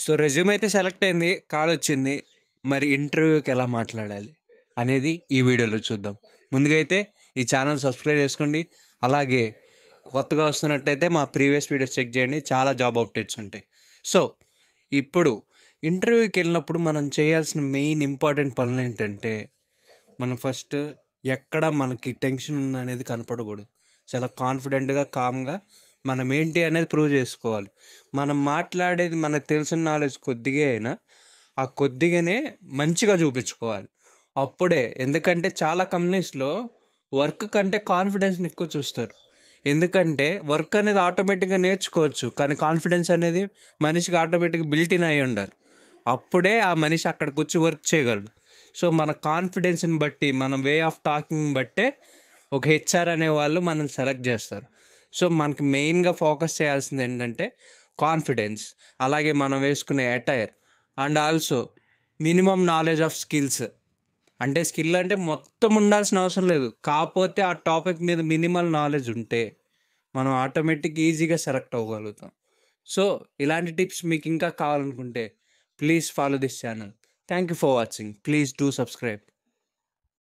So, resume అయితే select అయింది. కాలొచ్చింది. మరి ఇంటర్వ్యూకి ఎలా మాట్లాడాలి అనేది ఈ వీడియోలో చూద్దాం. ముందుగా అయితే ఈ ఛానల్ సబ్స్క్రైబ్ చేసుకోండి. అలాగే కొత్తగా వస్తున్నట్టయితే మా ప్రీవియస్ వీడియోస్ చెక్ చేయండి. చాలా జాబ్ అప్డేట్స్ ఉంటాయి. సో, ఇప్పుడు ఇంటర్వ్యూకెళ్ళినప్పుడు మనం చేయాల్సిన మెయిన్ ఇంపార్టెంట్ పనులేంటంటే, మనం ఫస్ట్ ఎక్కడ మనకి టెన్షన్ ఉందనేది కనపడకూడదు. చాలా కాన్ఫిడెంట్‌గా, కామ్‌గా మనం ఏంటి అనేది ప్రూవ్ చేసుకోవాలి. మనం మాట్లాడేది మనకు తెలిసిన నాలెడ్జ్ కొద్దిగా అయినా, ఆ కొద్దిగానే మంచిగా చూపించుకోవాలి. అప్పుడే ఎందుకంటే చాలా కంపెనీస్‌లో వర్క్ కంటే కాన్ఫిడెన్స్‌ని ఎక్కువ చూస్తారు. ఎందుకంటే వర్క్ అనేది ఆటోమేటిక్‌గా నేర్చుకోవచ్చు. కానీ కాన్ఫిడెన్స్ అనేది మనిషికి ఆటోమేటిక్‌గా బిల్ట్ ఇన్ అయ్యి ఉండాలి. అప్పుడే ఆ మనిషి అక్కడికొచ్చి వర్క్ చేయగలడు. సో, మన కాన్ఫిడెన్స్‌ని బట్టి, మన వే ఆఫ్ టాకింగ్‌ని బట్టే ఒక హెచ్ఆర్ అనేవాళ్ళు మనల్ని సెలెక్ట్ చేస్తారు. సో, మనకి మెయిన్‌గా ఫోకస్ చేయాల్సింది ఏంటంటే కాన్ఫిడెన్స్. అలాగే మనం వేసుకునే attire and also minimum knowledge of skills. అంటే స్కిల్ అంటే మొత్తం ఉండాల్సిన అవసరం లేదు. కాపోతే ఆ టాపిక్ మీద మినిమల్ నాలెడ్జ్ ఉంటే మనం ఆటోమేటిక్ ఈజీగా సెలెక్ట్ అవ్వగలుగుతాం. సో, ఇలాంటి టిప్స్ మీకు ఇంకా కావాలనుకుంటే please follow this channel. Thank you for watching. Please do subscribe.